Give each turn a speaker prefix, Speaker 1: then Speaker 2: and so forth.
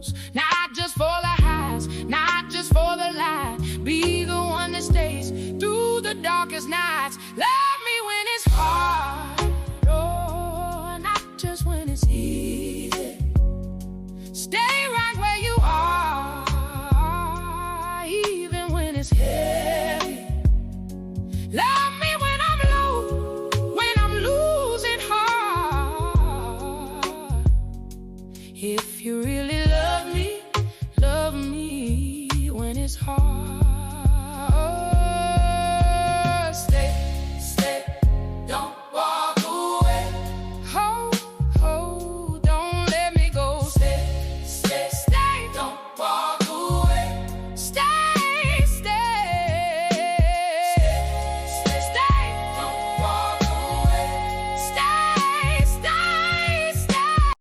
Speaker 1: lows, not just for the highs, not just for the light. Be the one that stays through the darkest nights. Love me when it's hard, oh, not just when it's easy. Stay right where you are, even when it's heavy. Love me when I'm low, when I'm losing heart. If you really love me when it's hard.